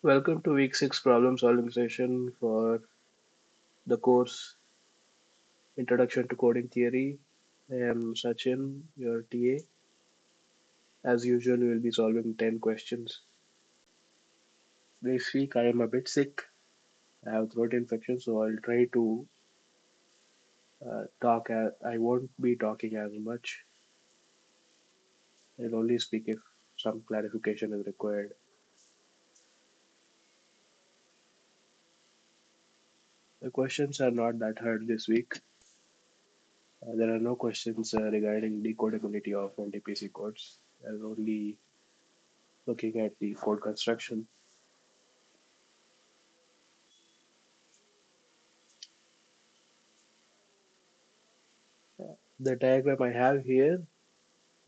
Welcome to week 6 problem solving session for the course Introduction to Coding Theory. I am Sachin, your TA. As usual, we will be solving 10 questions. This week I am a bit sick. I have throat infection, so I'll try to talk. I won't be talking as much. I'll only speak if some clarification is required. The questions are not that hard this week. There are no questions regarding decodability of NTPC codes. They're only looking at the code construction. The diagram I have here,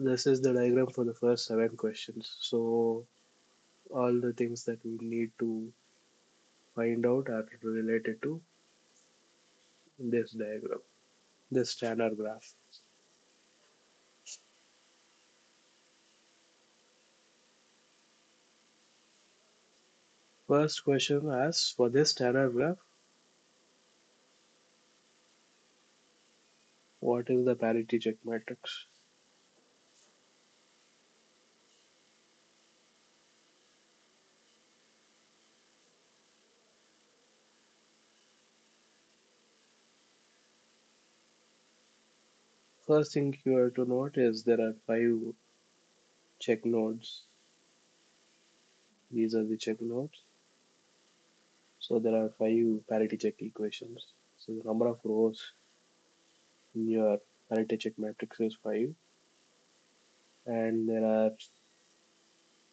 this is the diagram for the first 7 questions. So all the things that we need to find out are related to this diagram, this standard graph. First question asks for this standard graph, what is the parity check matrix? First thing you have to note is there are 5 check nodes. These are the check nodes. So there are 5 parity check equations. So the number of rows in your parity check matrix is 5. And there are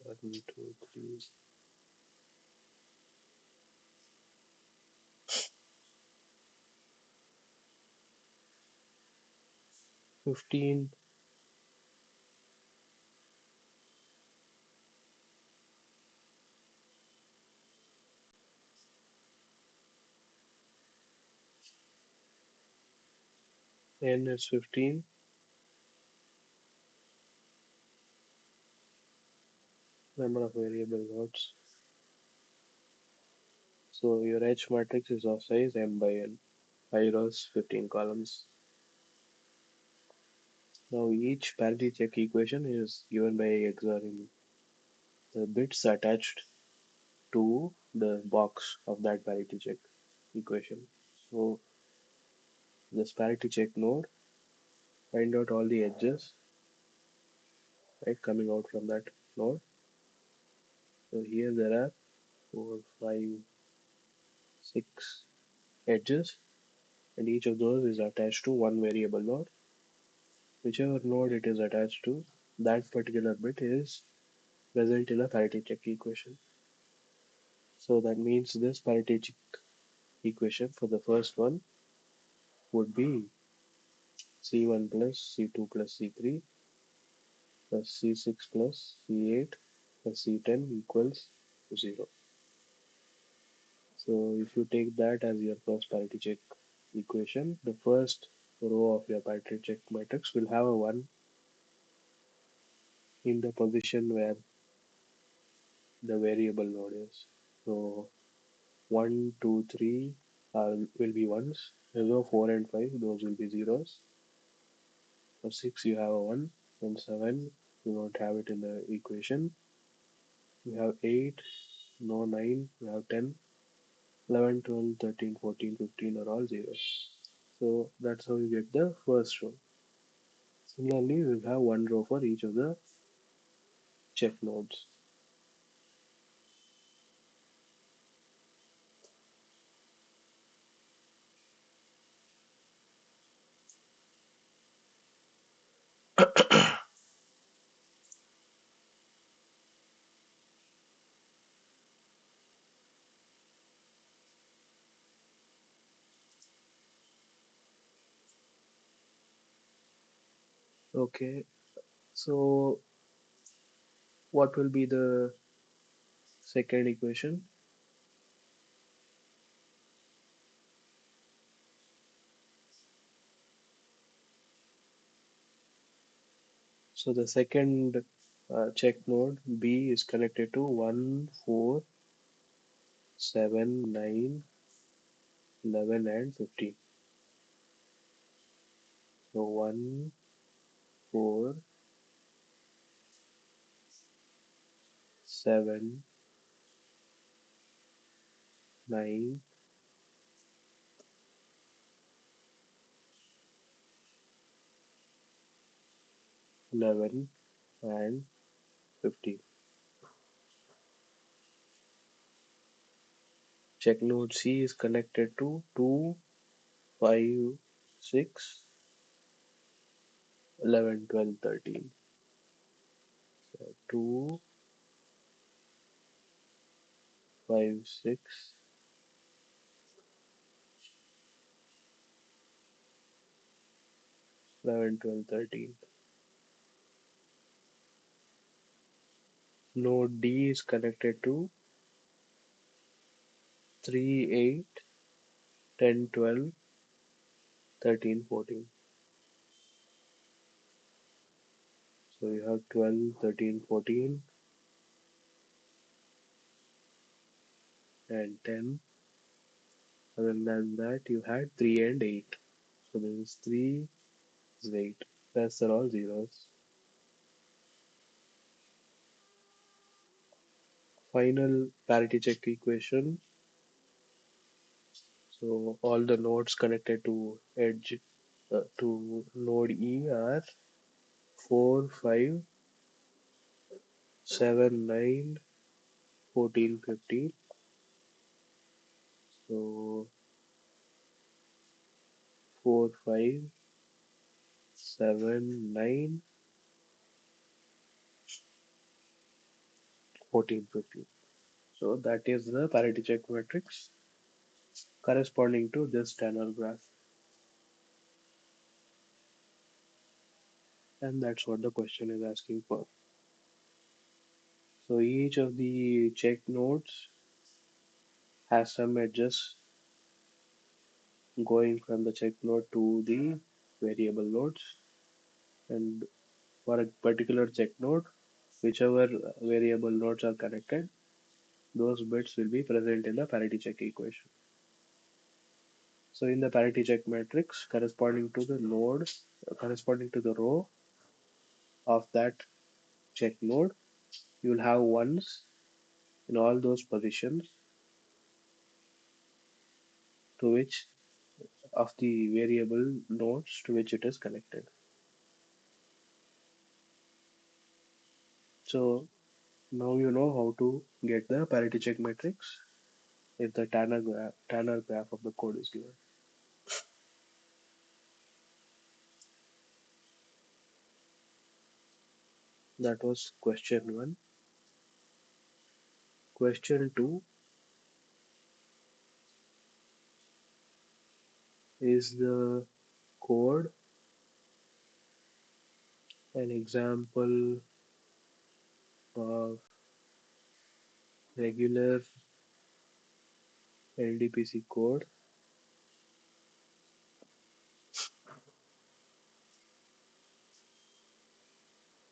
1, 2, 3, 15 n is 15, number of variable nodes. So your H matrix is of size m by n, 5 rows, 15 columns. Now each parity check equation is given by XORing the bits attached to the box of that parity check equation. So this parity check node, find out all the edges, right, coming out from that node. So here there are 4, 5, 6 edges, and each of those is attached to one variable node. Whichever node it is attached to, that particular bit is present in a parity check equation. So that means this parity check equation for the first one would be C1 plus C2 plus C3 plus C6 plus C8 plus C10 equals 0. So if you take that as your first parity check equation, the first row of your parity check matrix will have a 1 in the position where the variable node is. So 1, 2, 3 will be ones. So 4 and 5, those will be zeros. For 6, you have a 1. And 7, you don't have it in the equation. You have 8, no 9, you have 10, 11, 12, 13, 14, 15 are all zeros. So that's how you get the first row. Similarly, we'll have one row for each of the check nodes. Okay, so what will be the second equation? So the second check node B is connected to 1, 4, 7, 9, 11, and 15. So 1, 4, 7, 9, 11, and 15. Check node C is connected to 2, 5, 6, 11, 12, 13. So 2, 5, 6, 11, 12, 13. Node D is connected to 3, 8, 10, 12, 13, 14. So you have 12, 13, 14, and 10. Other than that, you had 3 and 8. So this is 3, this is 8. Rest are all zeros. Final parity check equation. So all the nodes connected to edge to node E are 4, 5, 7, 9, 14, 15. So 4, 5, 7, 9, 14, 15. So that is the parity check matrix corresponding to this Tanner graph. And that's what the question is asking for. So each of the check nodes has some edges going from the check node to the variable nodes, and for a particular check node, whichever variable nodes are connected, those bits will be present in the parity check equation. So in the parity check matrix corresponding to the node, corresponding to the row of that check node, you will have ones in all those positions to which of the variable nodes to which it is connected. So now you know how to get the parity check matrix if the Tanner graph of the code is given. That was question 1. Question 2 is the code an example of regular LDPC code.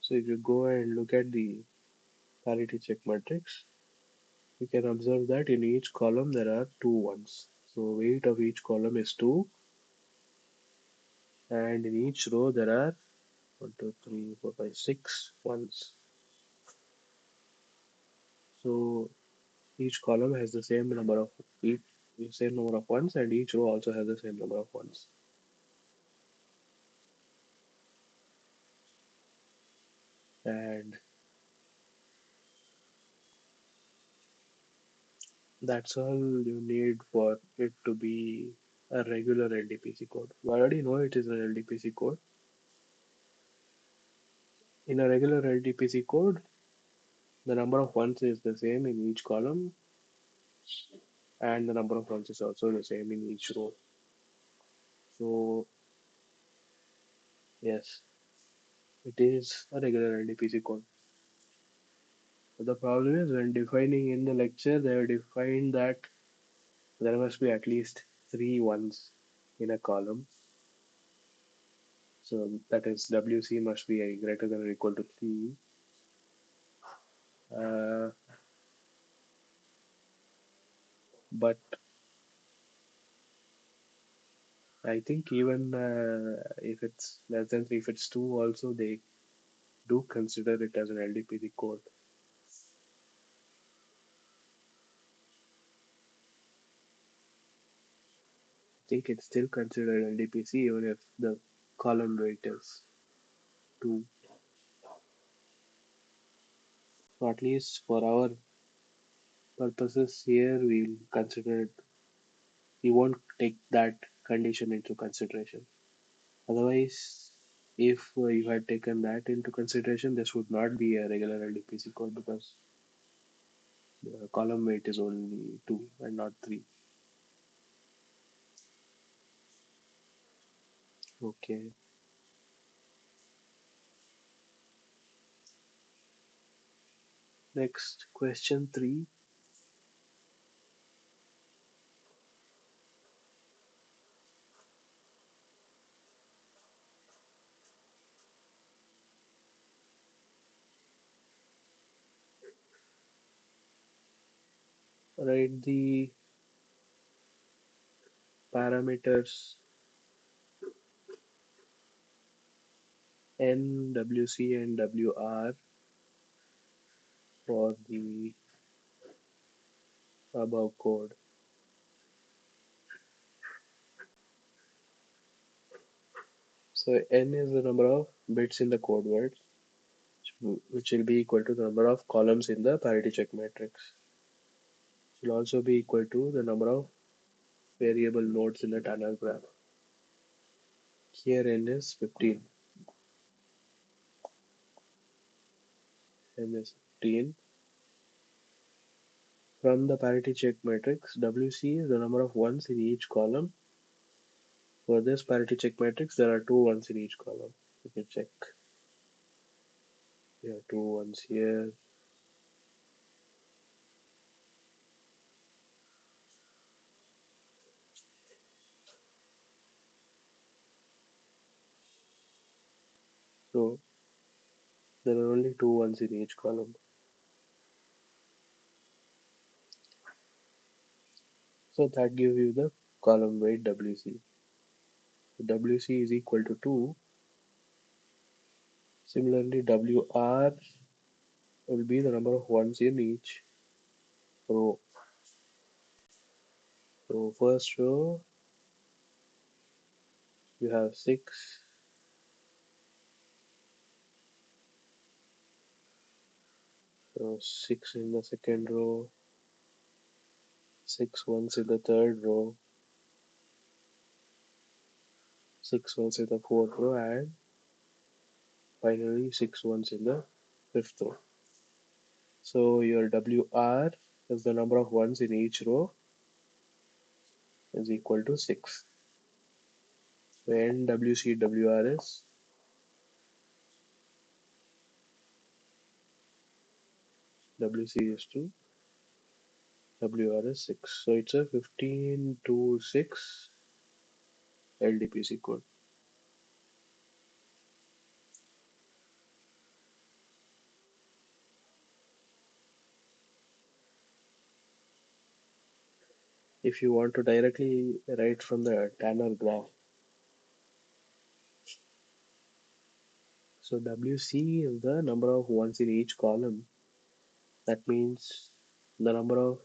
So if you go and look at the parity check matrix, you can observe that in each column there are two ones. So weight of each column is 2, and in each row there are 1, 2, 3, 4, 5, 6 ones. So each column has the same number of each same number of ones, and each row also has the same number of ones. And that's all you need for it to be a regular LDPC code. You already know it is an LDPC code. In a regular LDPC code, the number of ones is the same in each column, and the number of ones is also the same in each row. So, yes, it is a regular LDPC code. But the problem is when defining in the lecture, they have defined that there must be at least 3 ones in a column. So that is WC must be a greater than or equal to 3. Uh, But I think even if it's less than 3, if it's 2 also, they do consider it as an LDPC code. I think it's still considered LDPC even if the column weight is 2. So at least for our purposes here, we'll consider it. We won't take that condition into consideration. Otherwise, if you had taken that into consideration, this would not be a regular LDPC code because the column weight is only 2 and not 3. Okay. Next, question 3. Write the parameters N, WC, and WR for the above code. So N is the number of bits in the code word, which will be equal to the number of columns in the parity check matrix. It will also be equal to the number of variable nodes in the Tanner graph. Here N is 15. N is 15. From the parity check matrix, WC is the number of ones in each column. For this parity check matrix, there are 2 ones in each column. You can check. You have 2 ones here. So there are only 2 ones in each column. So that gives you the column weight WC. WC is equal to 2. Similarly, WR will be the number of ones in each row. So first row you have 6. So 6 in the second row, 6 ones in the third row, 6 ones in the fourth row, and finally 6 ones in the fifth row. So your WR is the number of ones in each row is equal to 6. So NWCWR is WC is 2, WR is 6. So it's a 15 to 6 LDPC code. If you want to directly write from the Tanner graph, so WC is the number of ones in each column. That means the number of,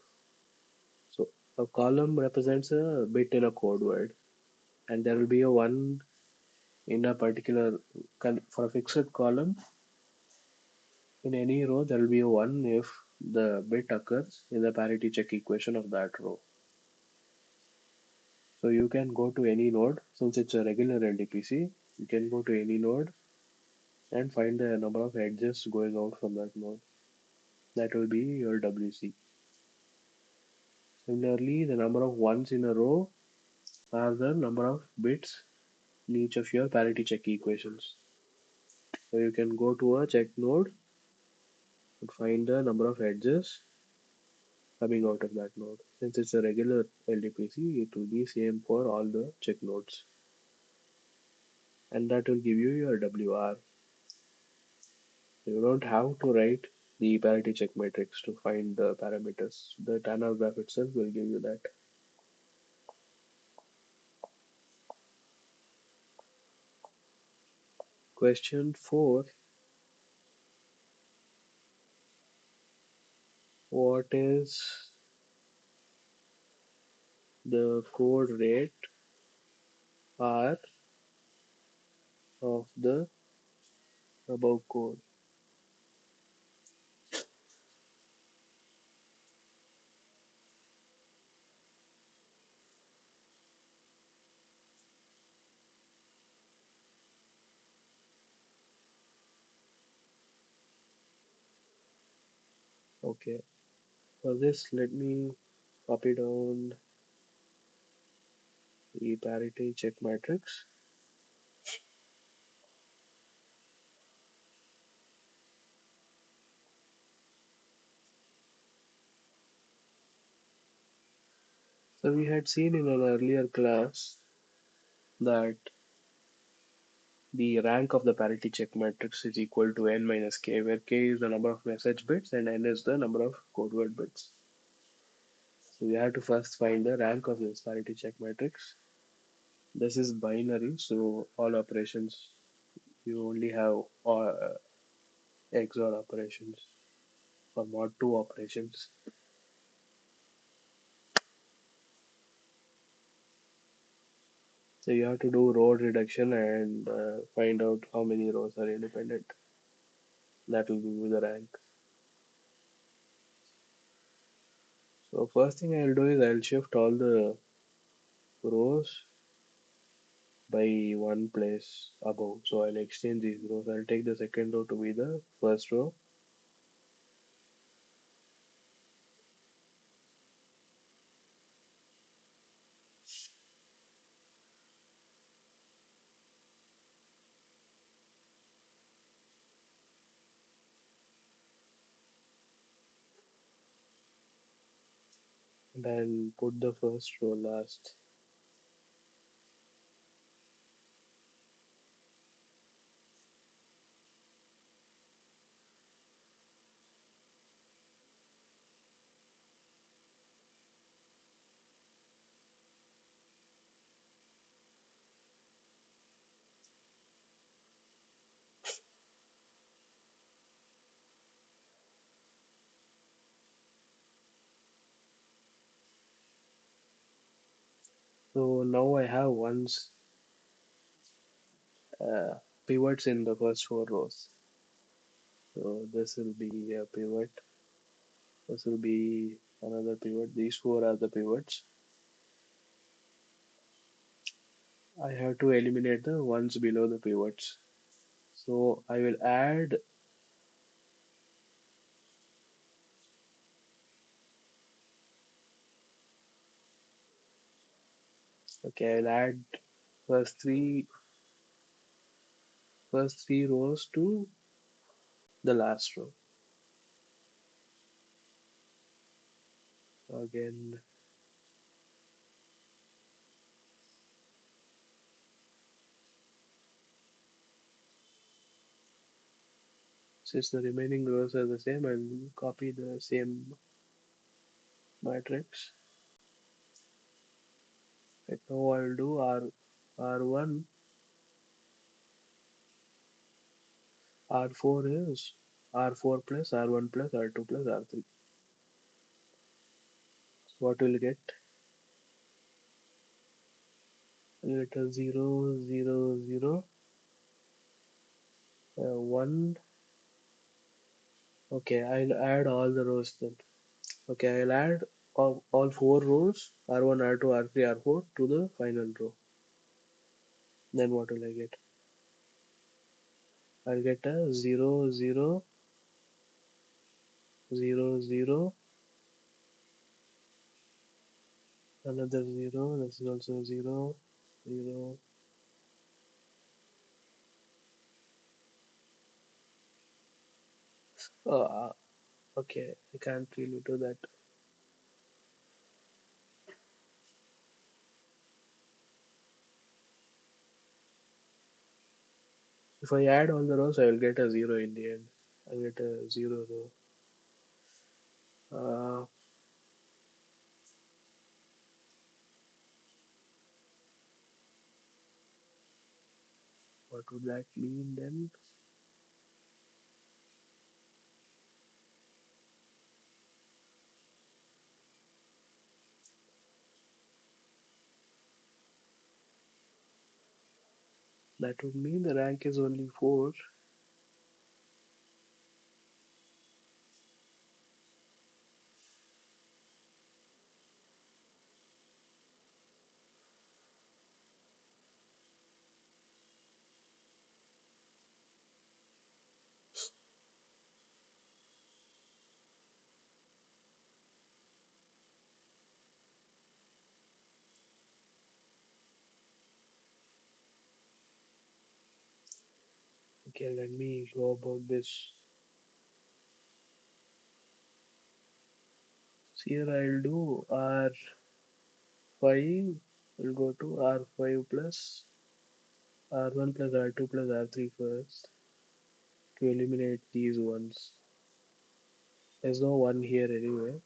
so a column represents a bit in a code word, and there will be a 1 in a particular, for a fixed column. In any row, there will be a 1 if the bit occurs in the parity check equation of that row. So you can go to any node, since it's a regular LDPC, you can go to any node and find the number of edges going out from that node. That will be your WC. Similarly, the number of ones in a row are the number of bits in each of your parity check equations. So you can go to a check node and find the number of edges coming out of that node. Since it's a regular LDPC, it will be same for all the check nodes. And that will give you your WR. You don't have to write the parity check matrix to find the parameters. The Tanner graph itself will give you that. Question 4. What is the code rate R of the above code? Okay, for this, let me copy down the parity check matrix. So we had seen in an earlier class that the rank of the parity check matrix is equal to n minus k, where k is the number of message bits and n is the number of code word bits. So we have to first find the rank of this parity check matrix. This is binary, so all operations you only have XOR operations or mod 2 operations. So you have to do row reduction and find out how many rows are independent. That will give you the rank. So first thing I'll do is I'll shift all the rows by one place above. So I'll exchange these rows. I'll take the second row to be the first row. And I'll put the first row last. So now I have one's uh, pivots in the first four rows. So this will be a pivot. This will be another pivot. These four are the pivots. I have to eliminate the ones below the pivots. So I will add, okay, I'll add first three first three rows to the last row. Again, since the remaining rows are the same, I'll copy the same matrix. Right now I'll do R1, R4 is R4 plus R1 plus R2 plus R3. So what we'll get? We'll get a 0, 0, 0, 1. Okay, I'll add all the rows then. Okay, I'll add all four rows R1, R2, R3, R4 to the final row. Then what will I get? I'll get a 0, 0, 0, 0, another 0, this is also 0, 0. Uh, okay, I can't really do that. If I add all the rows, I will get a 0 in the end. I'll get a 0 row. Uh, what would that mean then? That would mean the rank is only 4. Okay, let me go about this. So here I'll do R5. We'll go to R5 plus R1 plus R2 plus R3 first to eliminate these ones. There's no one here anyway,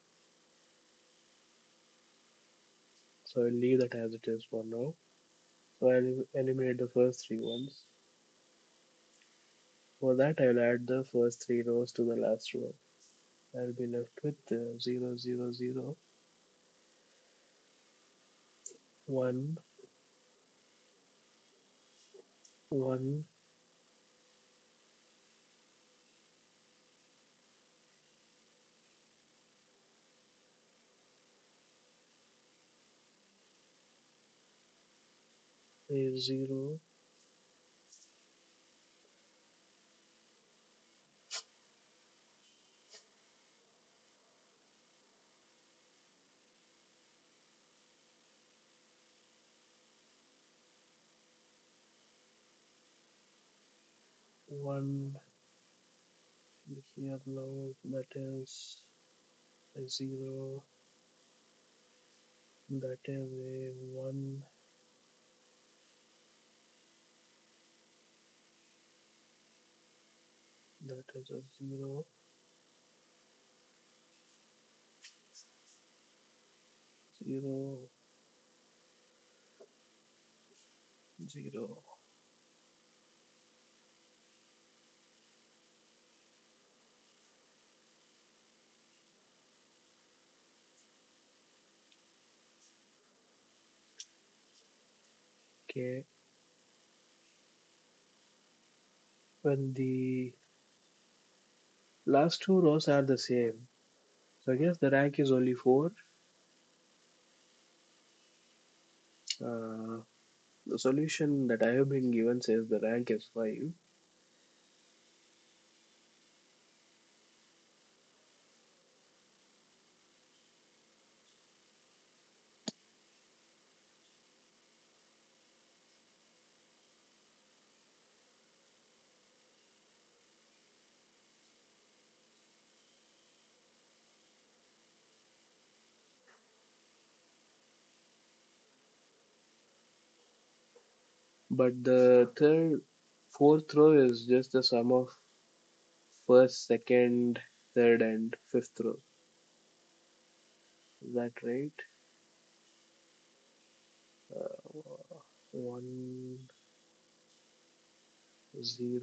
so I'll leave that as it is for now. So I'll eliminate the first three ones. For that, I'll add the first three rows to the last row. I'll be left with 0, 0, 0, 1, 1, is 0, 1 here now, that is a 0, that is a 1, that is a 0, 0, 0. Okay, when the last two rows are the same, so I guess the rank is only 4. Uh, the solution that I have been given says the rank is 5. But the fourth row is just the sum of first, second, third, and fifth row. Is that right? 1, 0,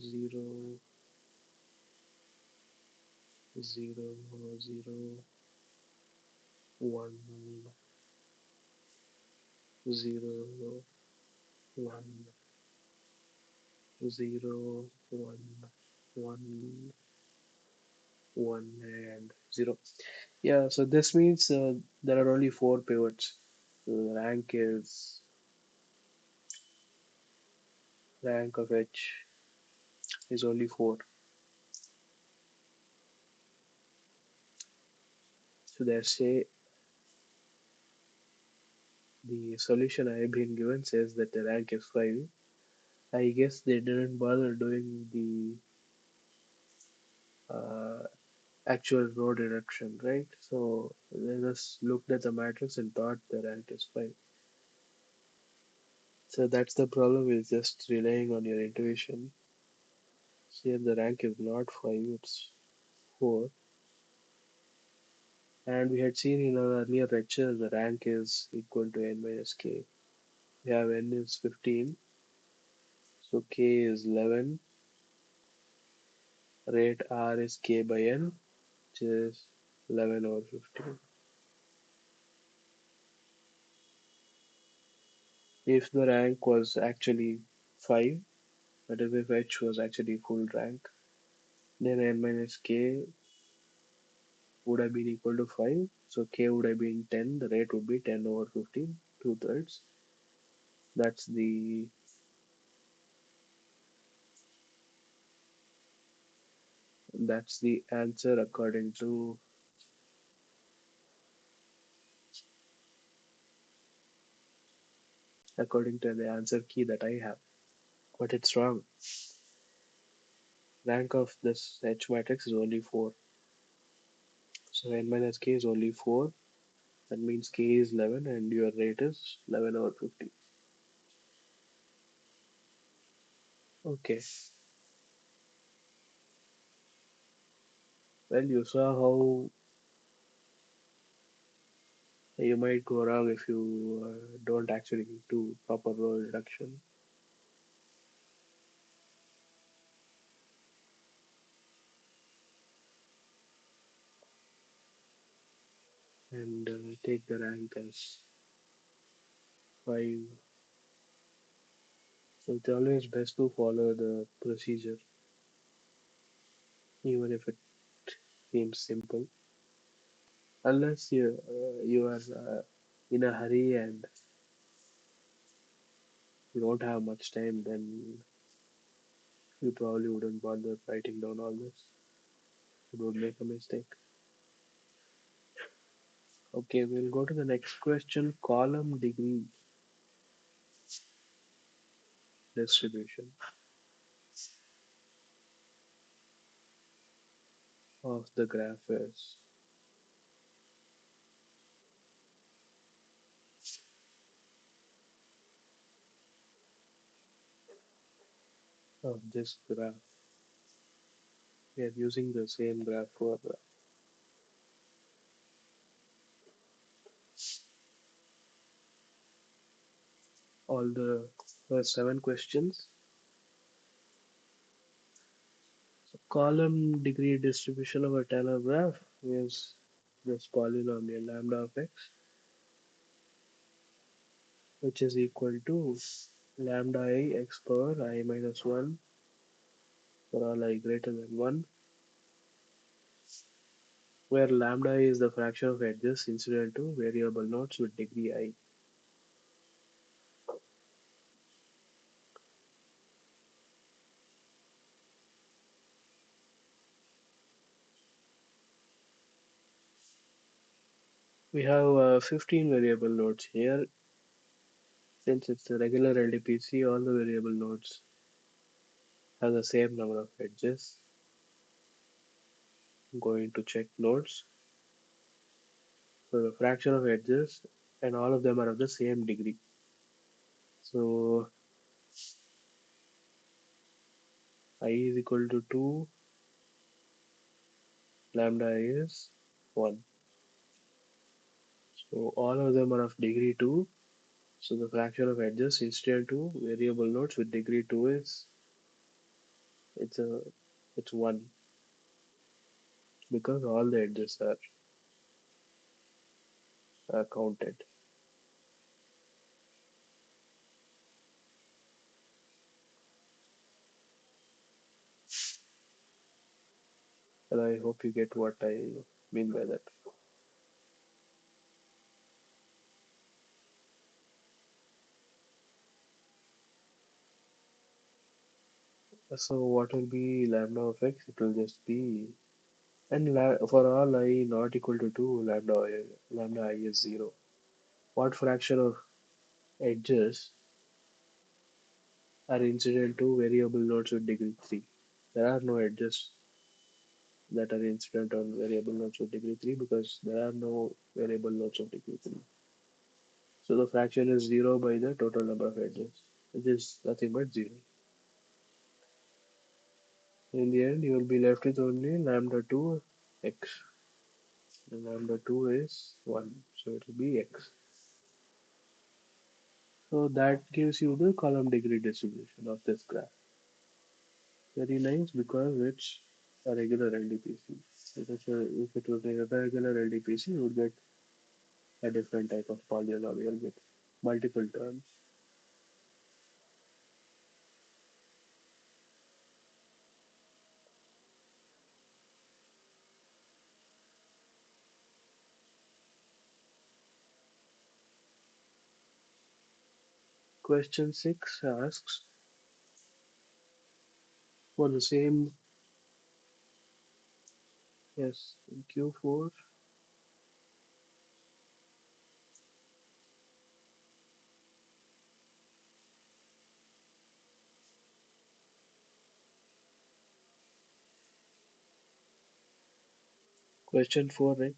0, 0, 0, 1, 0, 1, 0, 1, 1, 1, and 0. Yeah, so this means there are only 4 pivots. So the rank of H is only 4. So they say the solution I have been given says that the rank is 5. I guess they didn't bother doing the uh, actual row reduction, right? So they just looked at the matrix and thought the rank is 5. So that's the problem with just relying on your intuition. So here the rank is not 5, it's 4. And we had seen in our earlier lecture the rank is equal to n minus k. We have n is 15, so k is 11, rate r is k by n, which is 11 over 15. If the rank was actually 5, that is if h was actually full rank, then n minus k would have been equal to 5. So k would have been 10. The rate would be 10 over 15, 2/3. That's the that's the answer according to the answer key that I have. But it's wrong. Rank of this H matrix is only 4. So n minus k is only 4. That means k is 11 and your rate is 11 over 50. Okay. Well, you saw how you might go wrong if you don't actually do proper row reduction and take the rank as 5. So it's always best to follow the procedure, even if it seems simple. Unless you are in a hurry and you don't have much time, then you probably wouldn't bother writing down all this. You would make a mistake. Okay, we'll go to the next question. Column degree distribution of the graph is of this graph. We are using the same graph for all the first 7 questions. So column degree distribution of a Taylor graph is this polynomial lambda of x, which is equal to lambda I x power I minus 1 for all I greater than 1, where lambda is the fraction of edges incident to variable nodes with degree I. We have 15 variable nodes here. Since it's a regular LDPC, all the variable nodes have the same number of edges. I'm going to check nodes. So the fraction of edges and all of them are of the same degree. So I is equal to 2, lambda is 1. So all of them are of degree 2. So the fraction of edges instead to variable nodes with degree 2 is it's a it's 1 because all the edges are counted. And I hope you get what I mean by that. So what will be lambda of x? It will just be and for all I not equal to 2, lambda I is 0. What fraction of edges are incident to variable nodes with degree 3? There are no edges that are incident on variable nodes with degree 3 because there are no variable nodes of degree 3. So the fraction is 0 by the total number of edges, which is nothing but 0. In the end, you will be left with only lambda 2 x. and number 2 is 1. So it will be x. So that gives you the column degree distribution of this graph. Very nice because it's a regular LDPC. If it was a irregular LDPC, you would get a different type of polynomial with multiple terms. Question 6 asks for the same, yes, in Q4. Question 4, right?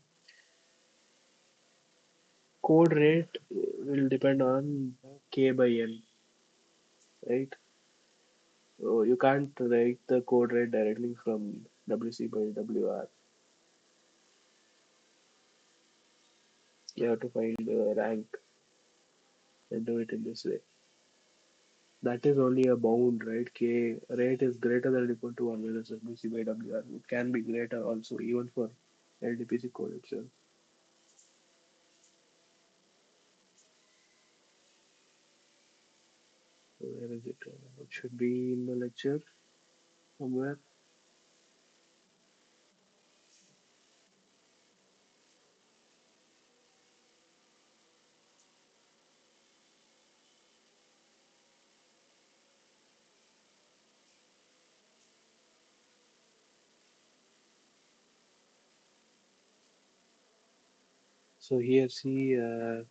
Code rate will depend on K by N, right? So you can't write the code rate directly from WC by WR. You have to find the rank and do it in this way. That is only a bound, right? K rate is greater than or equal to 1 minus WC by WR. It can be greater also, even for LDPC code itself. So where is it? It should be in the lecture somewhere. So here see the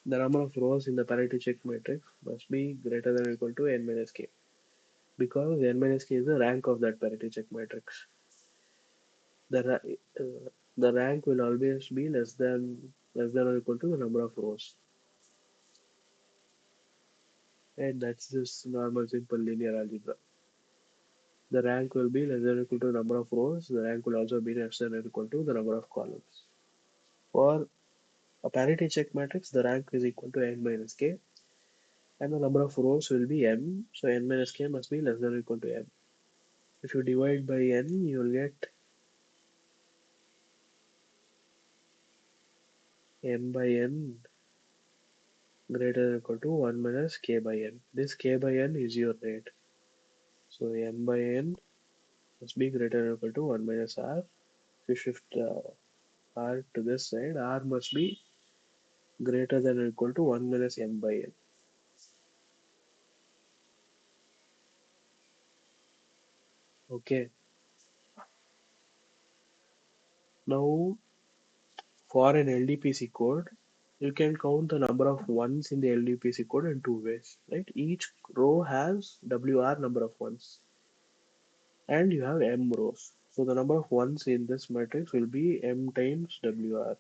number of rows in the parity check matrix must be greater than or equal to n minus k, because n minus k is the rank of that parity check matrix. The rank will always be less than or equal to the number of rows, and that's just normal simple linear algebra. The rank will be less than or equal to the number of rows. The rank will also be less than or equal to the number of columns. For a parity check matrix, the rank is equal to n minus k, and the number of rows will be m. So n minus k must be less than or equal to m. If you divide by n, you will get m by n greater than or equal to 1 minus k by n. This k by n is your rate. So m by n must be greater than or equal to 1 minus r. If you shift r to this side, r must be greater than or equal to 1 minus m by n. Okay. Now, for an LDPC code, you can count the number of ones in the LDPC code in two ways, right? Each row has WR number of ones, and you have m rows. So the number of ones in this matrix will be m times WR.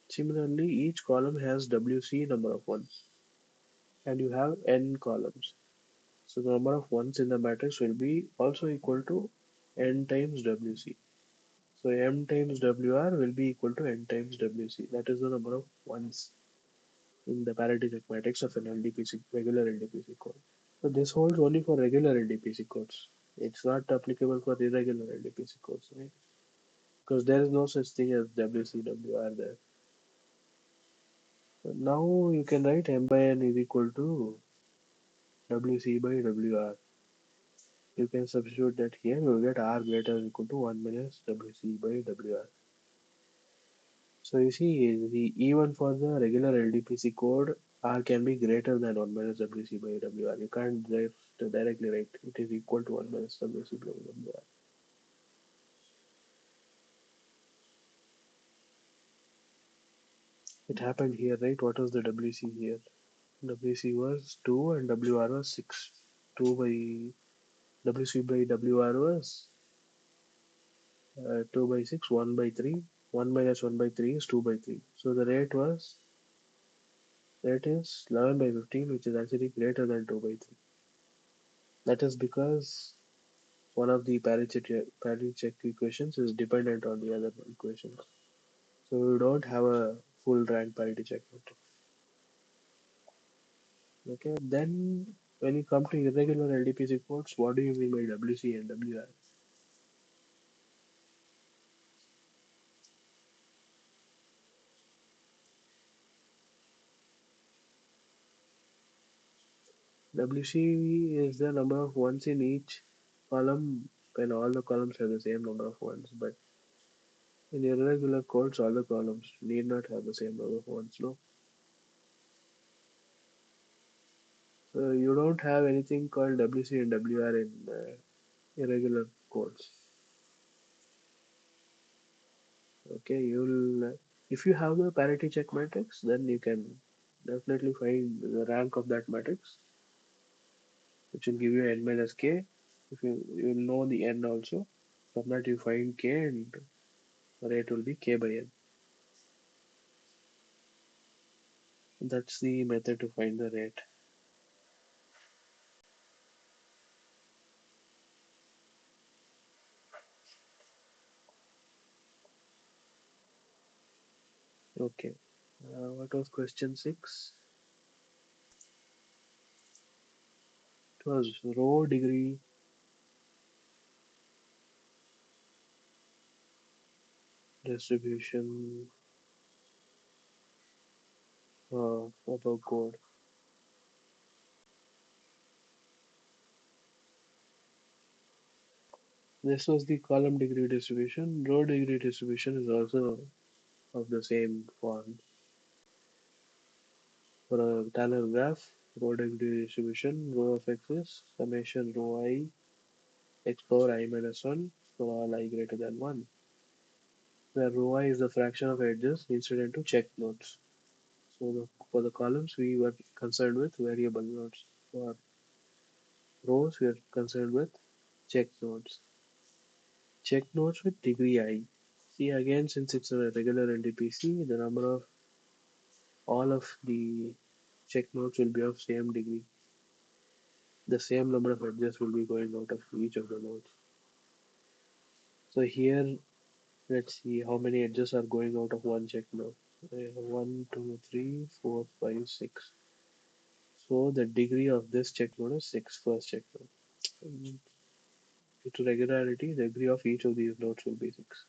Similarly, each column has WC number of ones, and you have n columns. So the number of ones in the matrix will be also equal to n times WC. So m times WR will be equal to n times WC. That is the number of ones in the parity matrix of an LDPC, regular LDPC code. So this holds only for regular LDPC codes. It's not applicable for irregular LDPC codes, right? Because there is no such thing as WCWR there. So now you can write M by N is equal to WC by WR. You can substitute that here. You will get R greater than or equal to 1 minus WC by WR. So you see, even for the regular LDPC code, R can be greater than 1 minus WC by WR. You can't directly write it is equal to 1 minus WC by WR. It happened here, right? What was the WC here? WC was 2 and WR was 6. 2 by WC by WR was 2 by 6, 1 by 3. 1 minus 1 by 3 is 2 by 3. So the rate is 11 by 15, which is actually greater than 2 by 3. That is because one of the Parity-check equations is dependent on the other equations. So you don't have a full rank parity check matrix. Okay, then when you come to irregular LDPC codes, what do you mean by WC and WR? WC is the number of ones in each column when all the columns have the same number of ones. But in irregular codes, all the columns need not have the same number of ones. No, so you don't have anything called WC and WR in irregular codes. Okay, if you have the parity check matrix, then you can definitely find the rank of that matrix, which will give you n minus k. If you know the n also, from that you find k and the rate will be k by n. That's the method to find the rate. Okay. What was question 6? It was row degree distribution of a code. This was the column degree distribution. Row degree distribution is also of the same form. For a Tanner graph, row degree distribution, row of x is summation row I x power I minus 1 for all I greater than 1, where row I is the fraction of edges incident to check nodes. So for the columns, we were concerned with variable nodes. For rows, we are concerned with check nodes. Check nodes with degree I. See again, since it's a regular NDPC, the number of all of the check nodes will be of same degree. The same number of edges will be going out of each of the nodes. So here, let's see how many edges are going out of one check node. 1, 2, 3, 4, 5, 6. So the degree of this check node is 6, first check node. Due to regularity, the degree of each of these nodes will be 6.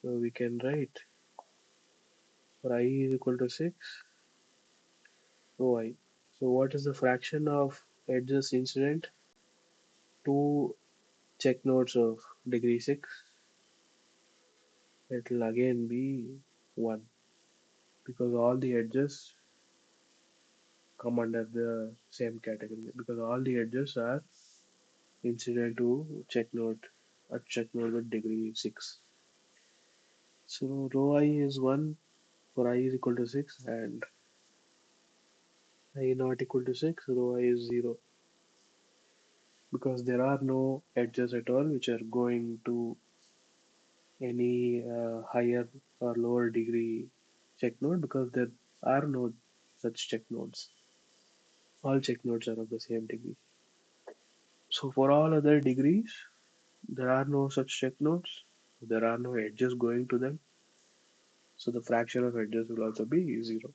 So we can write for I is equal to 6, rho I. So what is the fraction of edges incident to check nodes of degree 6? It will again be 1 because all the edges come under the same category because all the edges are incident to check node with degree 6. So rho I is 1 for I is equal to 6 and I not equal to 6, rho I is 0 because there are no edges at all which are going to any higher or lower degree check node because there are no such check nodes. All check nodes are of the same degree. So for all other degrees, there are no such check nodes. There are no edges going to them. So the fraction of edges will also be 0.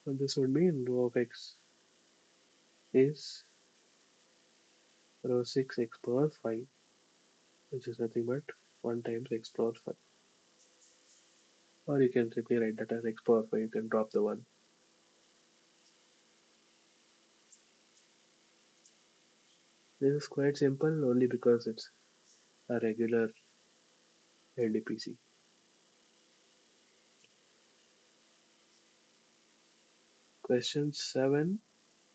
And this would mean rho of x is rho 6 x power 5, which is nothing but 1 times x power 5. Or you can simply write that as x power 5, you can drop the 1. This is quite simple only because it's a regular LDPC. Question 7.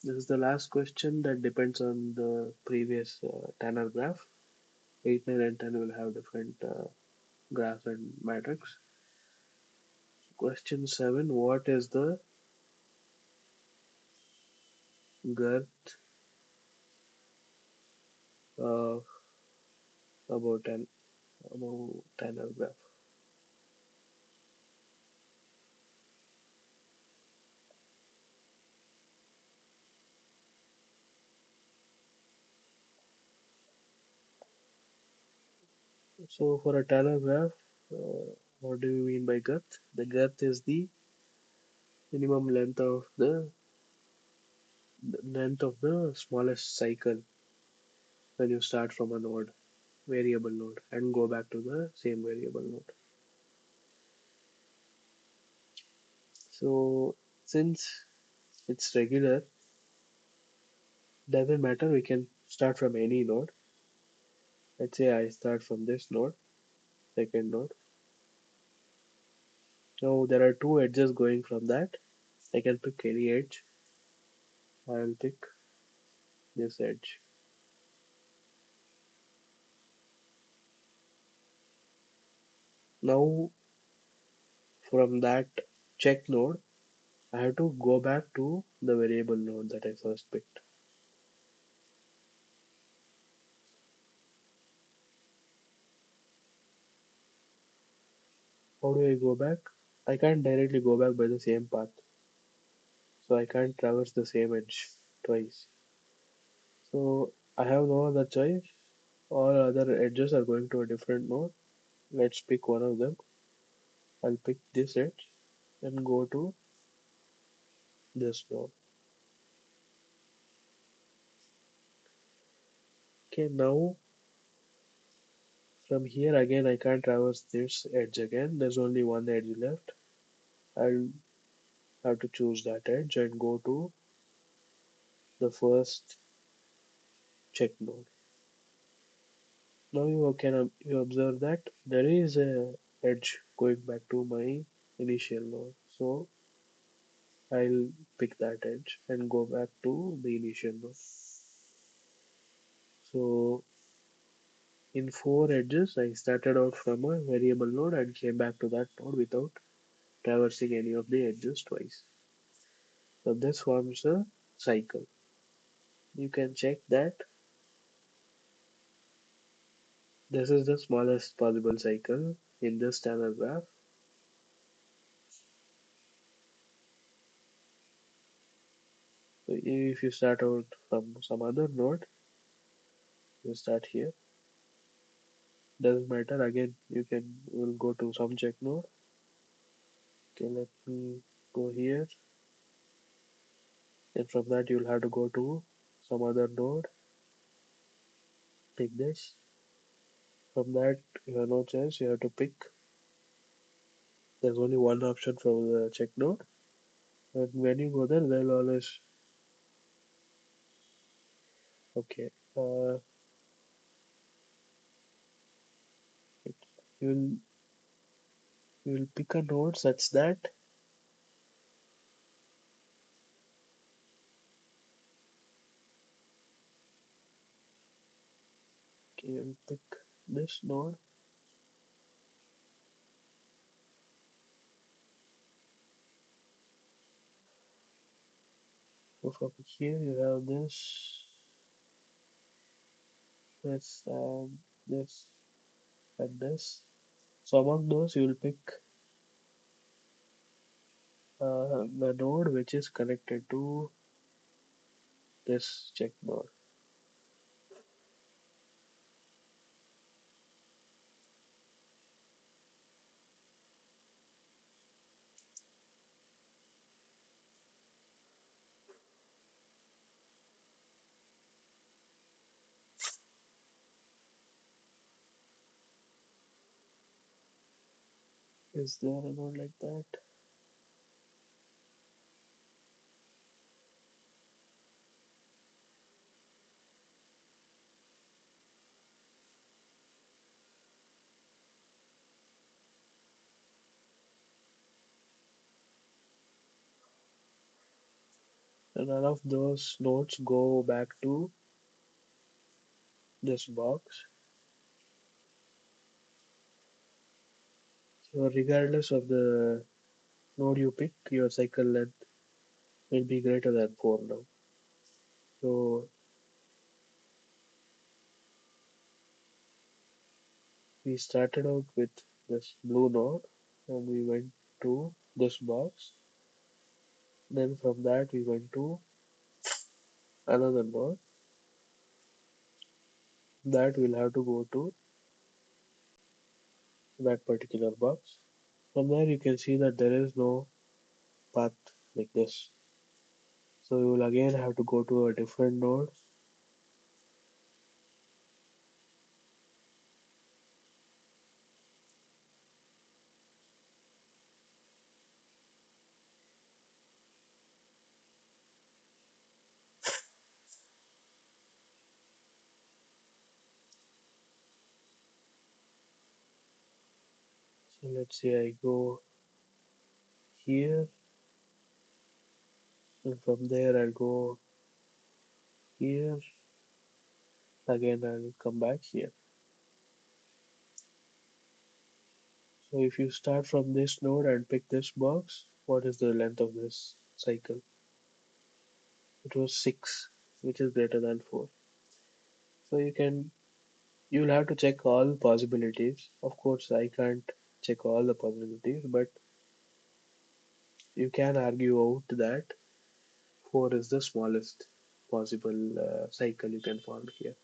This is the last question that depends on the previous Tanner graph. 8, 9, and 10 will have different graph and matrix. Question 7. What is the girth of about an above Tanner graph? So for a Taylor graph, what do you mean by girth? The girth is the minimum length of the smallest cycle when you start from a node, variable node, and go back to the same variable node. So since it's regular, doesn't matter. We can start from any node. Let's say I start from this node, second node. Now there are two edges going from that. I can pick any edge. I'll pick this edge. Now from that check node, I have to go back to the variable node that I first picked. How do I go back? I can't directly go back by the same path, so I can't traverse the same edge twice. So I have no other choice. All other edges are going to a different node. Let's pick one of them. I'll pick this edge and go to this node. Okay, now from here again I can't traverse this edge again. There's only one edge left. I'll have to choose that edge and go to the first check node. Now you observe that there is a edge going back to my initial node. So I'll pick that edge and go back to the initial node. So in four edges, I started out from a variable node and came back to that node without traversing any of the edges twice. So this forms a cycle. You can check that this is the smallest possible cycle in this standard graph. So if you start out from some other node, you start here. Doesn't matter. Again, will go to some check node. Okay, let me go here. And from that you'll have to go to some other node. Pick this. From that you have no choice. You have to pick. There's only one option from the check node. And when you go there, they'll always okay. You'll you'll pick a node such that okay, you'll pick this node. So from here you have this, this, and this. So among those you will pick the node which is connected to this check node. Is there a node like that? And none of those nodes go back to this box. So regardless of the node you pick, your cycle length will be greater than 4 now. So we started out with this blue node and we went to this box. Then from that we went to another node that we'll have to go to that particular box. From there you can see that there is no path like this. So you will again have to go to a different node. So let's say I go here, and from there I'll go here. Again I'll come back here. So if you start from this node and pick this box, what is the length of this cycle? It was 6, which is greater than 4. So you'll have to check all possibilities. Of course, I can't check all the possibilities, but you can argue out that 4 is the smallest possible cycle you can form here.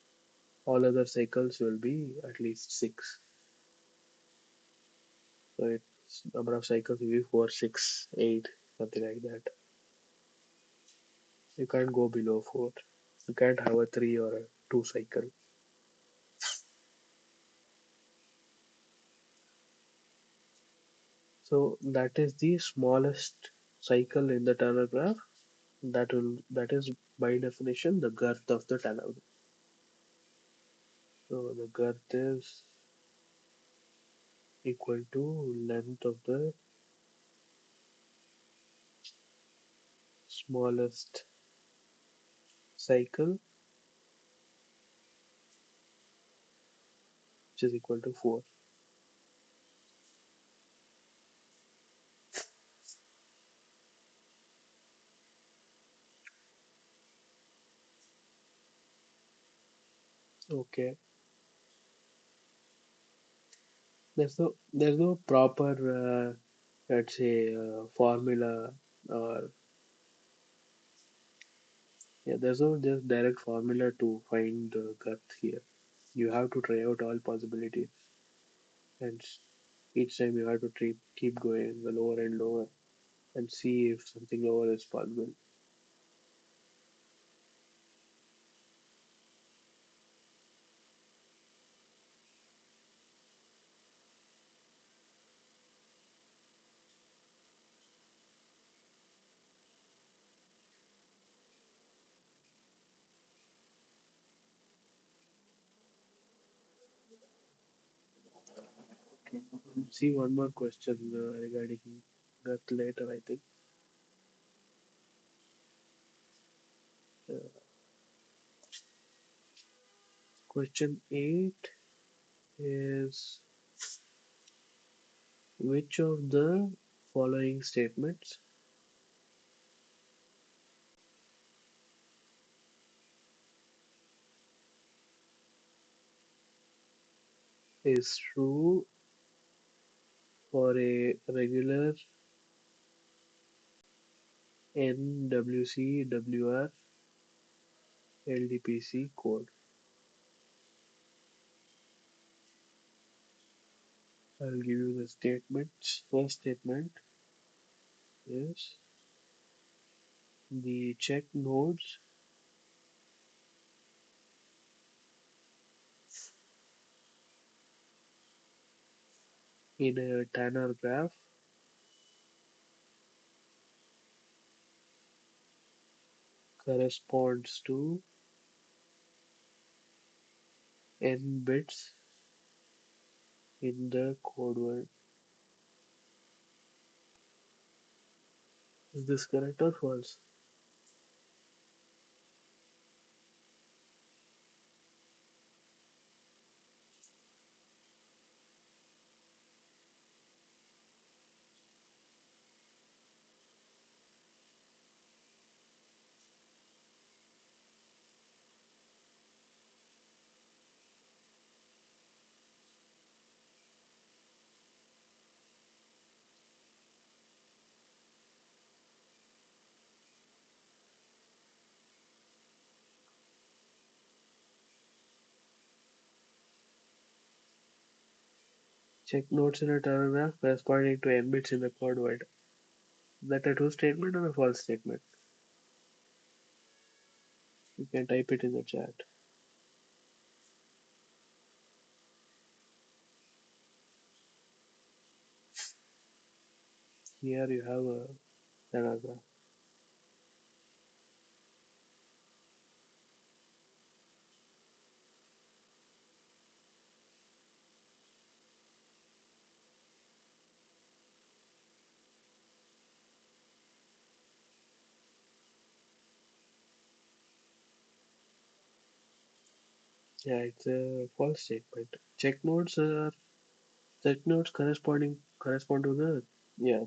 All other cycles will be at least 6. So its number of cycles will be 4, 6, 8, something like that. You can't go below 4. You can't have a 3 or a 2 cycle. So that is the smallest cycle in the tunnel graph. That is by definition the girth of the tunnel. So the girth is equal to length of the smallest cycle, which is equal to 4. Okay. There's no proper let's say formula, or yeah, there's no just direct formula to find the girth here. You have to try out all possibilities, and each time you have to keep going lower and lower and see if something lower is possible. See one more question regarding girth later, I think. Uh, Question 8 is, which of the following statements is true for a regular NWC WR LDPC code? I'll give you the statements. First statement is, the check nodes in a Tanner graph corresponds to n bits in the code word. Is this correct or false? Check nodes in a paragraph corresponding to n bits in the code word. Is that a true statement or a false statement? You can type it in the chat. Here you have a paragraph. Yeah, it's a false statement. Check nodes correspond to the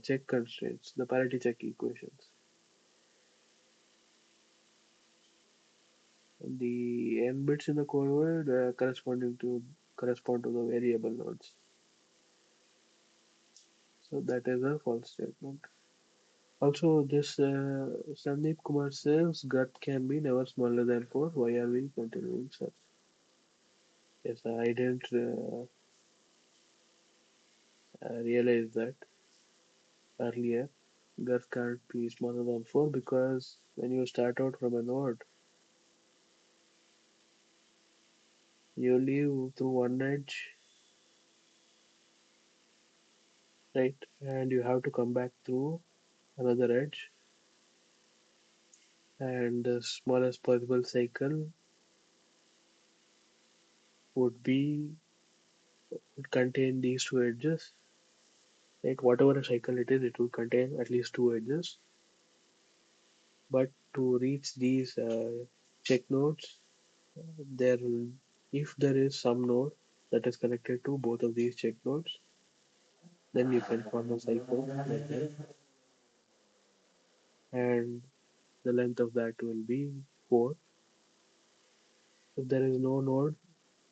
check constraints, the parity check equations. The n bits in the code word correspond to the variable nodes. So that is a false statement. Also, this Sandeep Kumar says gut can be never smaller than 4. Why are we continuing such? Yes, I didn't realize that earlier. Gut can't be smaller than 4 because when you start out from a node, you leave through one edge, right? And you have to come back through another edge. And the smallest possible cycle would be would contain these two edges, right? Whatever a cycle it is, it will contain at least two edges. But to reach these check nodes, there will, if there is some node that is connected to both of these check nodes, then you can form a cycle like that, and the length of that will be 4. If there is no node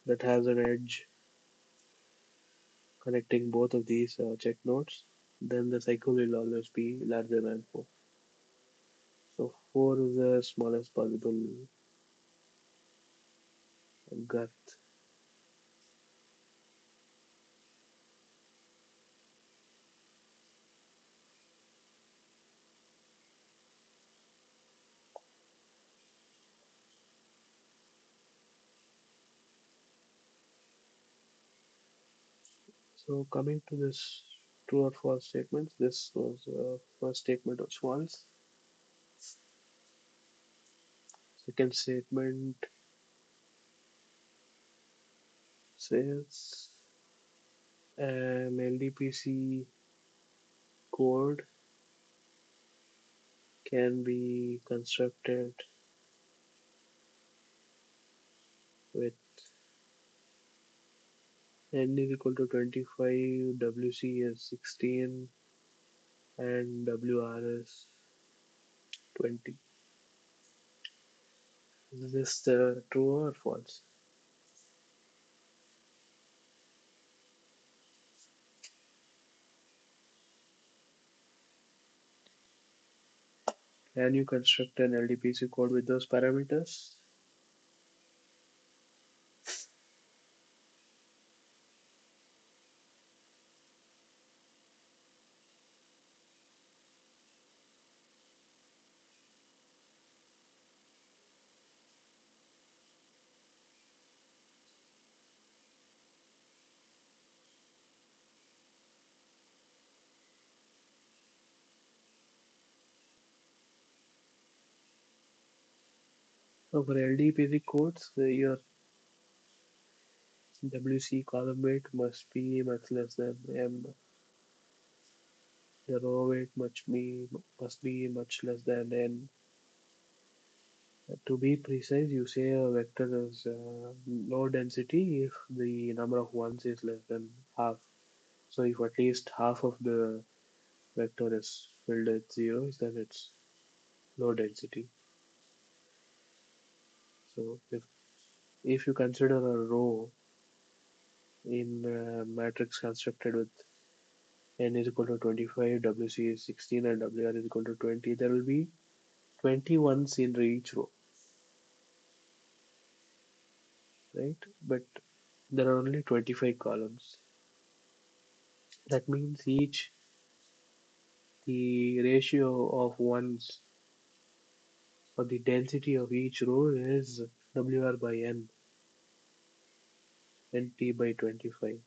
that has an edge connecting both of these check nodes, then the cycle will always be larger than 4. So 4 is the smallest possible girth. So coming to this true or false statements, this was first statement was false. Second statement says an LDPC code can be constructed with n is equal to 25, WC is 16, and WR is 20. Is this the true or false? Can you construct an LDPC code with those parameters? So for LDPC codes, your WC column weight must be much less than M. The row weight must be much less than N. To be precise, you say a vector is low density if the number of ones is less than half. So if at least half of the vector is filled with zeros, then it's low density. So if you consider a row in a matrix constructed with n is equal to 25, WC is 16, and WR is equal to 20, there will be 20 ones in each row, right? But there are only 25 columns. That means each the ratio of ones or the density of each row is WR by N, NT by 25, is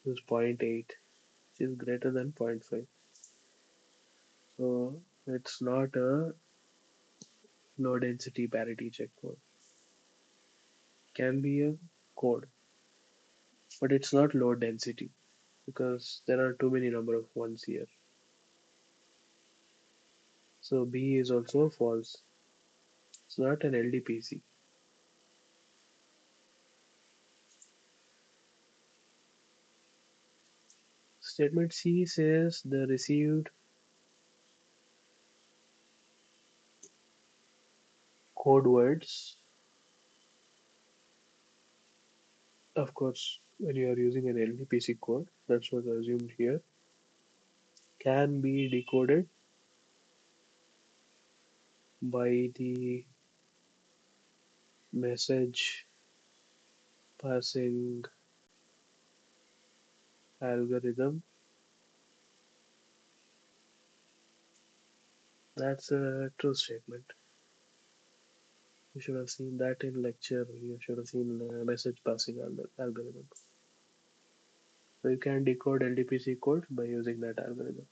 zero point 0.8, which is greater than zero point 0.5. So it's not a low density parity check code. Can be a code, but it's not low density because there are too many number of ones here. So B is also false. It's not an LDPC. Statement C says the received code words, of course, when you are using an LDPC code, that's what's assumed here, can be decoded by the message passing algorithm. That's a true statement. You should have seen that in lecture. You should have seen the message passing algorithm. So you can decode LDPC code by using that algorithm.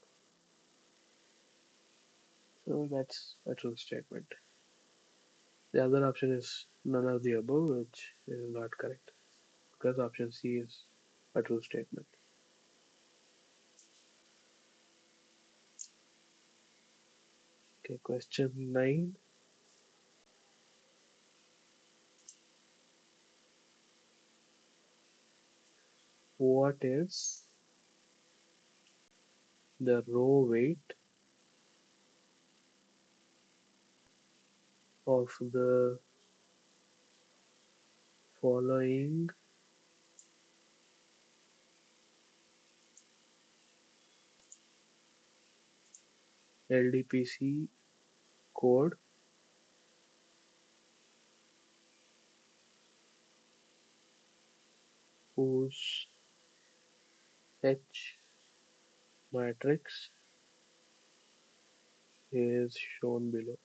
So that's a true statement. The other option is none of the above, which is not correct because option C is a true statement. Okay, question 9. What is the row weight of the following LDPC code whose H matrix is shown below?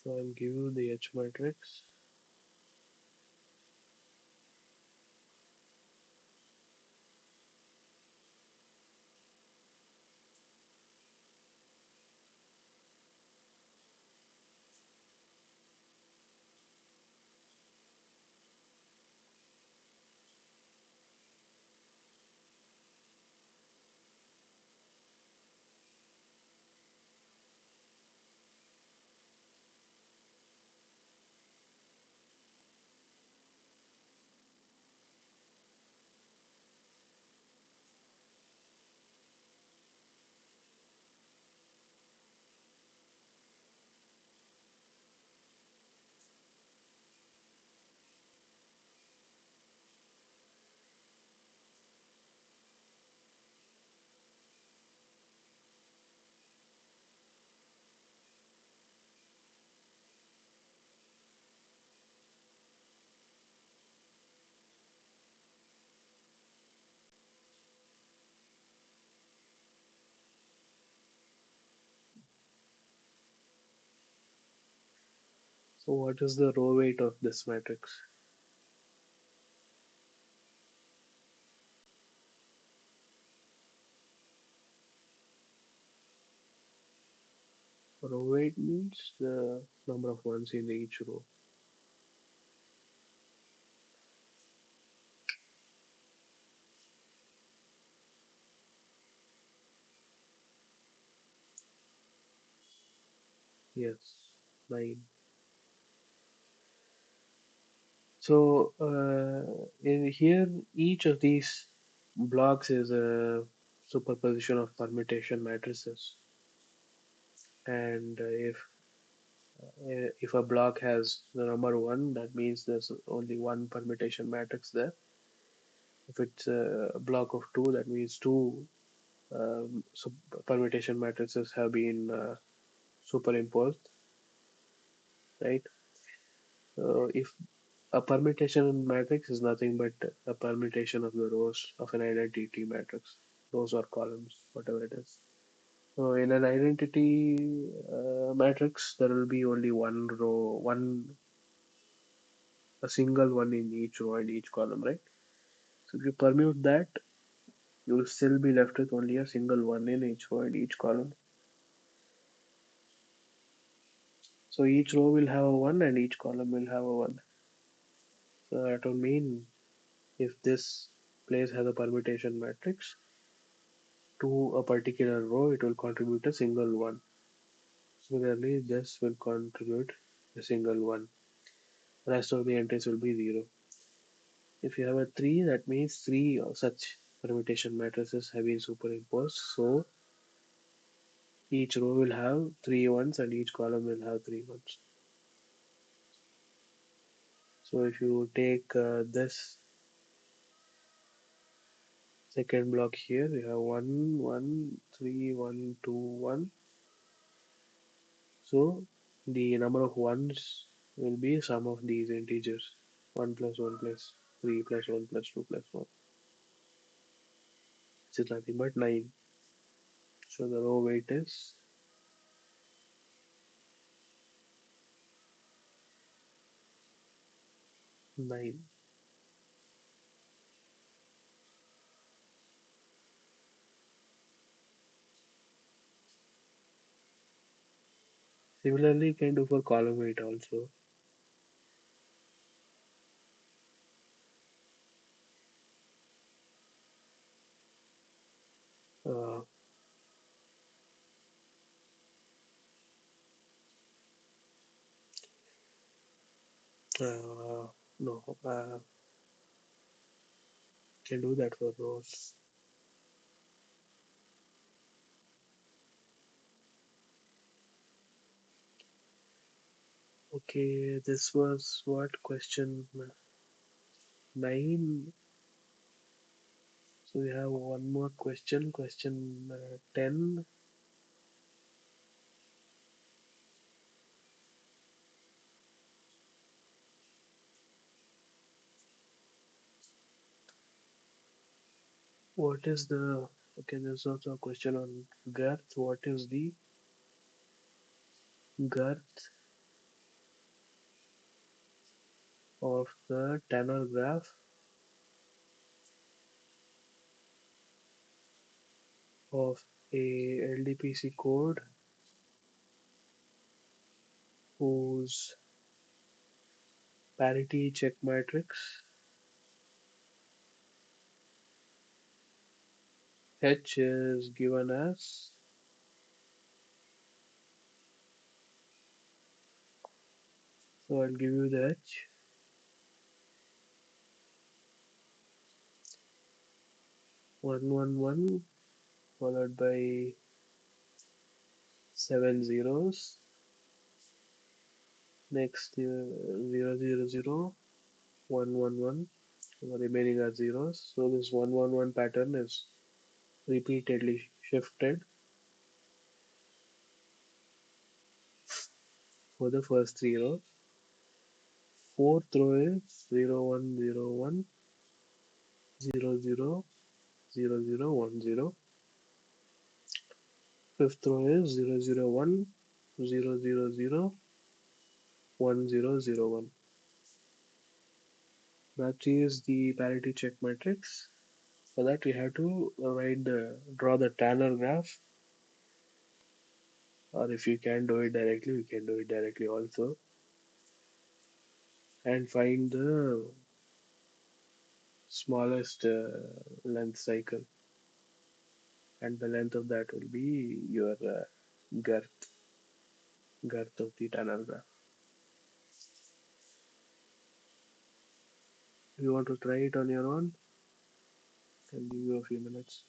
So I'll give you the H matrix. So what is the row weight of this matrix? Row weight means the number of ones in each row. Yes, 9. So in here, each of these blocks is a superposition of permutation matrices, and if a block has the number one, that means there's only one permutation matrix there. If it's a block of two, that means two permutation matrices have been superimposed, right? If a permutation matrix is nothing but a permutation of the rows of an identity matrix, rows or columns, whatever it is. So in an identity matrix, there will be only one row, a single one in each row and each column, right? So if you permute that, you will still be left with only a single one in each row and each column. So each row will have a one and each column will have a one. So that will mean if this place has a permutation matrix to a particular row, it will contribute a single one. Similarly, this will contribute a single one. Rest of the entries will be zero. If you have a three, that means three such permutation matrices have been superimposed. So each row will have three ones and each column will have three ones. So if you take this second block here, you have 1, 1, 3, 1, 2, 1. So the number of ones will be sum of these integers. 1 plus 1 plus 3 plus 1 plus 2 plus 1. Which is nothing but 9. So the row weight is 9. Similarly, you can do for column weight also. Uh, no, can do that for rows. Okay, this was what question 9. So we have one more question, question 10. What is the, okay, there's also a question on girth. What is the girth of the Tanner graph of a LDPC code whose parity check matrix H is given as, so I'll give you the H, 111 followed by 7 zeros, next 000 111, the remaining are zeros. So this 111 pattern is repeatedly shifted for the first three rows. Fourth row is 0101 00 0010. Fifth row is 001 000 1001. That is the parity check matrix. For that we have to draw the Tanner graph, or if you can do it directly, we can do it directly also, and find the smallest length cycle, and the length of that will be your girth girth of the Tanner graph. If you want to try it on your own, I'll give you a few minutes.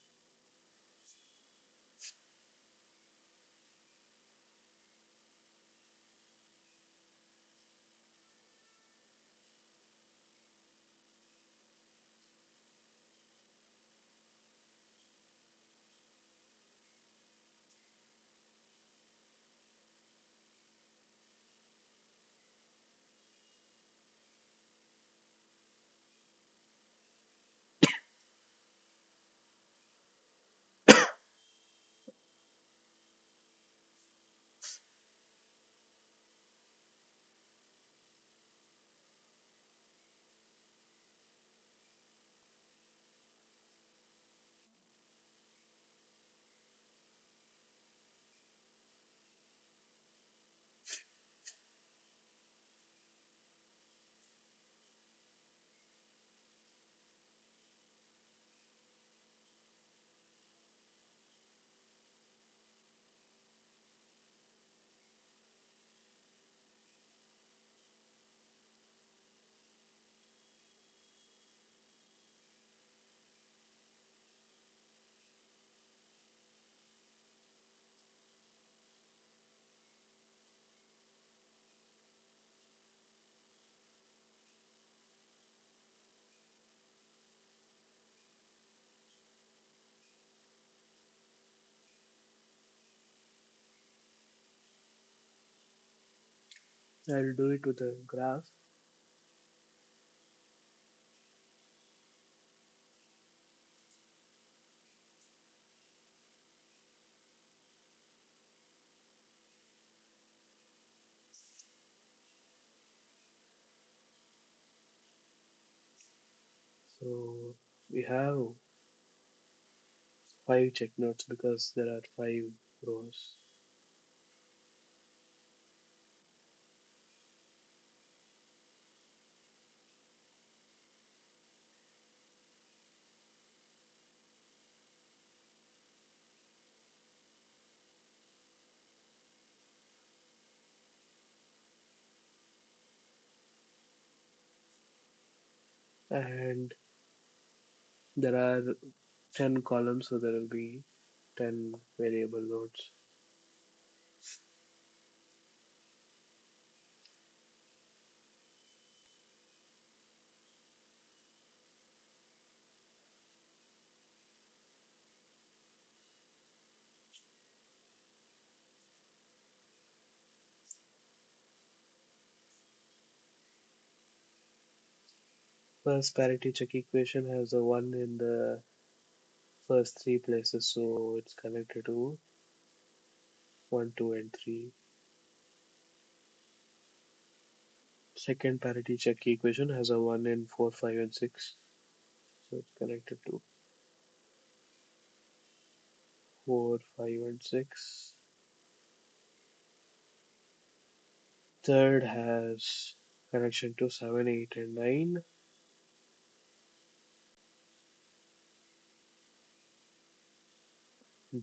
I'll do it with a graph. So we have five check notes because there are five rows. And there are 10 columns, so there will be 10 variable nodes. First parity check equation has a 1 in the first three places, so it's connected to 1, 2, and 3. Second parity check equation has a 1 in 4, 5, and 6, so it's connected to 4, 5, and 6. Third has connection to 7, 8, and 9.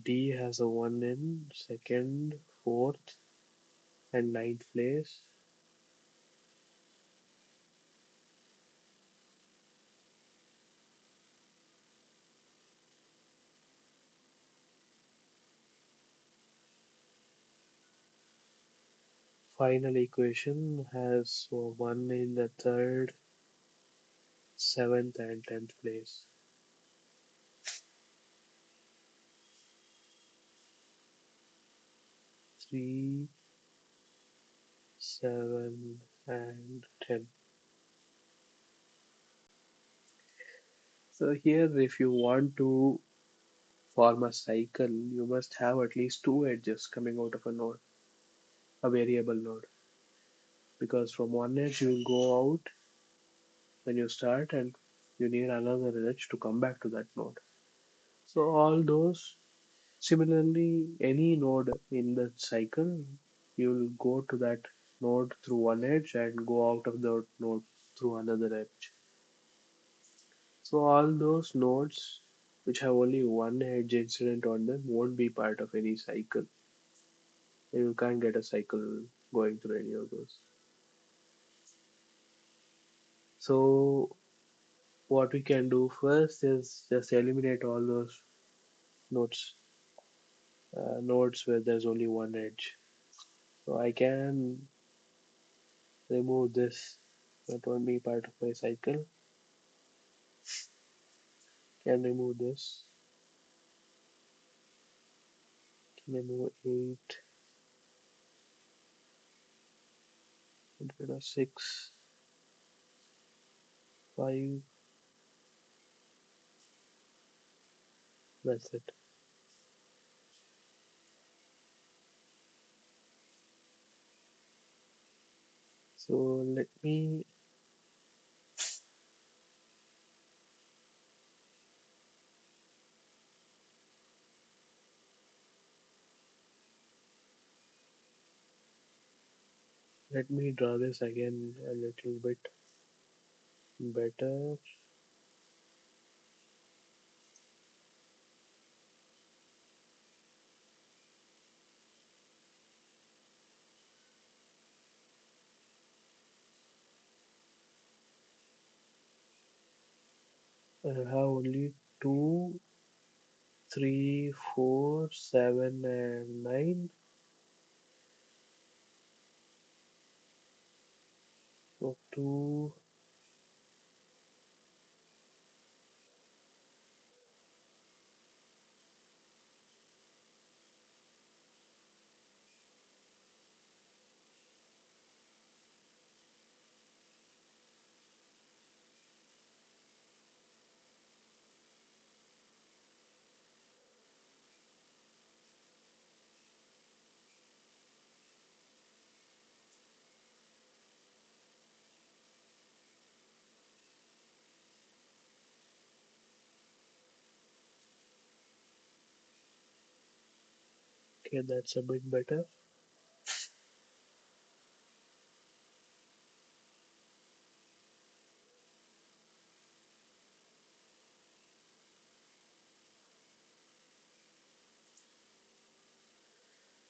D has a 1 in second, fourth, and ninth place. Final equation has a 1 in the third, seventh, and tenth place. 3, 7, and 10. So here, if you want to form a cycle, you must have at least two edges coming out of a node, a variable node. Because from one edge you will go out when you start, and you need another edge to come back to that node. So all those, similarly, any node in the cycle, you'll go to that node through one edge and go out of the node through another edge. So all those nodes which have only one edge incident on them won't be part of any cycle. You can't get a cycle going through any of those. So what we can do first is just eliminate all those nodes, nodes where there's only one edge. So I can remove this. That won't be part of my cycle. Can remove this. Can remove 8. Get rid of 6, 5. That's it. So let me draw this again a little bit better. I have only 2, 3, 4, 7, and 9. So 2, Okay, that's a bit better.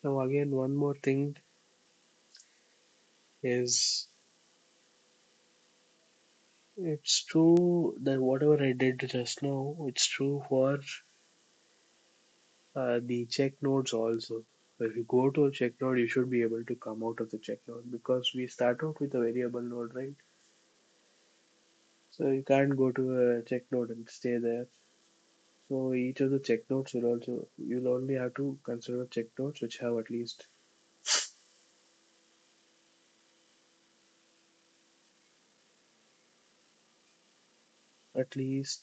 Now again, one more thing is it's true that whatever I did just now, it's true for the check nodes also. If you go to a check node, you should be able to come out of the check node because we start out with a variable node, right? So you can't go to a check node and stay there. So each of the check nodes will also, you'll only have to consider check nodes which have at least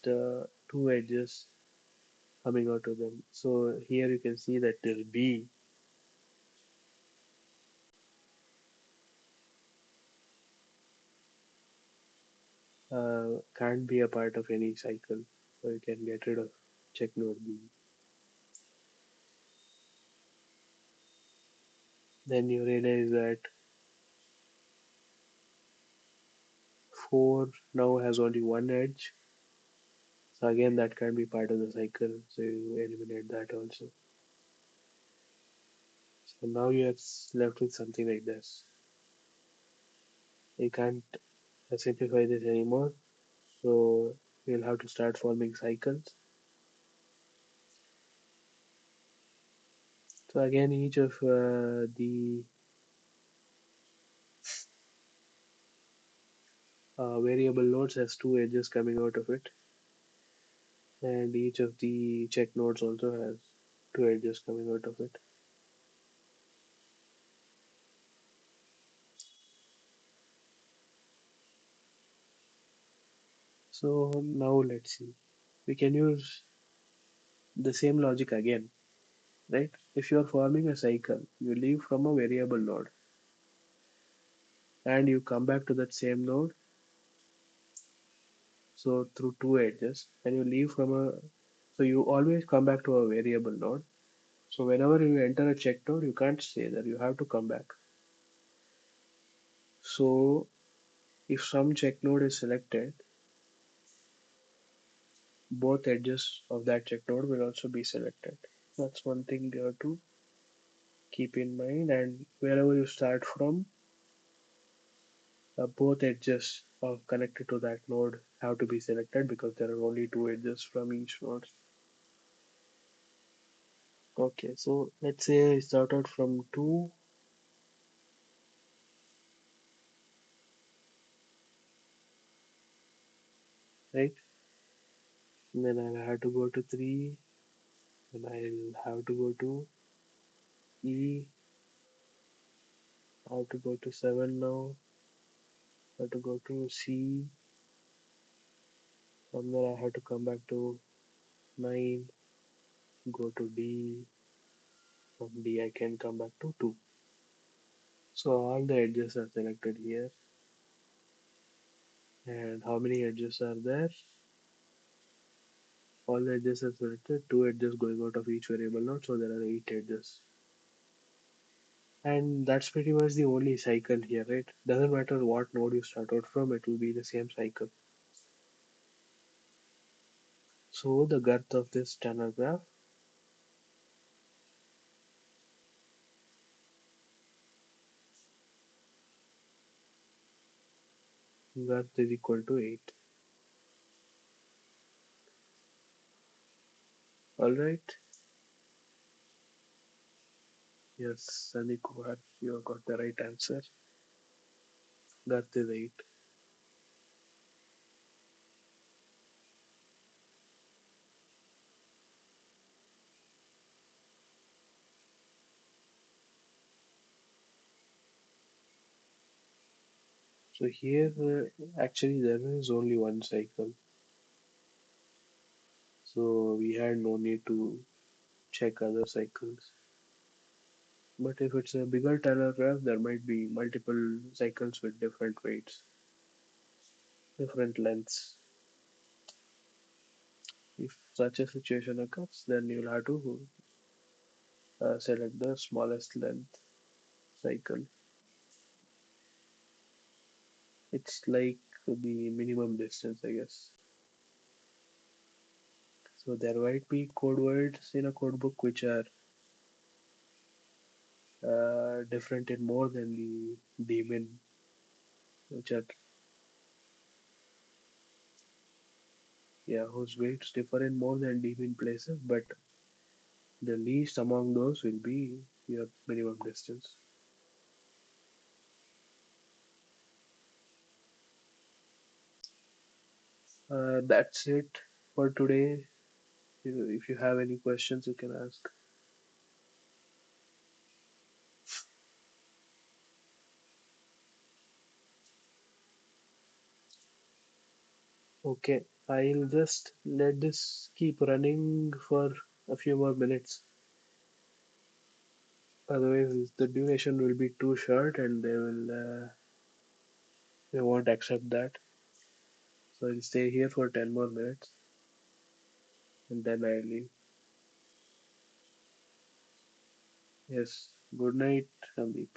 two edges coming out of them. So here you can see that till B can't be a part of any cycle. So you can get rid of check node B. Then you realize that 4 now has only one edge. So again that can be part of the cycle. So you eliminate that also. So now you are left with something like this. You can't simplify this anymore. So you'll have to start forming cycles. So again each of the variable nodes has two edges coming out of it, and each of the check nodes also has two edges coming out of it. So now let's see. We can use the same logic again, right? If you are forming a cycle, you leave from a variable node and you come back to that same node, so through two edges, and you leave from a so you always come back to a variable node. So whenever you enter a check node, you can't stay there. You have to come back. So if some check node is selected, both edges of that check node will also be selected. That's one thing you have to keep in mind. And wherever you start from, both edges of connected to that node have to be selected because there are only two edges from each node. Okay, so let's say I start out from 2, right? And then I'll have to go to 3, and I'll have to go to E, I have to go to 7 now, I have to go to C, and then I have to come back to 9, go to D, from D I can come back to 2. So all the edges are selected here. And how many edges are there? All the edges are selected, two edges going out of each variable node, so there are 8 edges. And that's pretty much the only cycle here, right? Doesn't matter what node you start out from, it will be the same cycle. So the girth of this Tanner graph, girth is equal to 8. Alright, yes, Sunny Kumar, you have got the right answer. Girth is 8. So here, actually, there is only one cycle. So we had no need to check other cycles. But if it's a bigger Taylor graph, there might be multiple cycles with different weights, different lengths. If such a situation occurs, then you'll have to Select the smallest length cycle. It's like the minimum distance, I guess. So there might be code words in a code book which are different in more than the daemon, which are, yeah, whose weights differ in more than daemon places, but the least among those will be your minimum distance. That's it for today. If you have any questions, you can ask. Okay, I'll just let this keep running for a few more minutes. Otherwise, the duration will be too short and they won't accept that. So I'll stay here for 10 more minutes and then I'll leave. Yes, good night, Sandeep.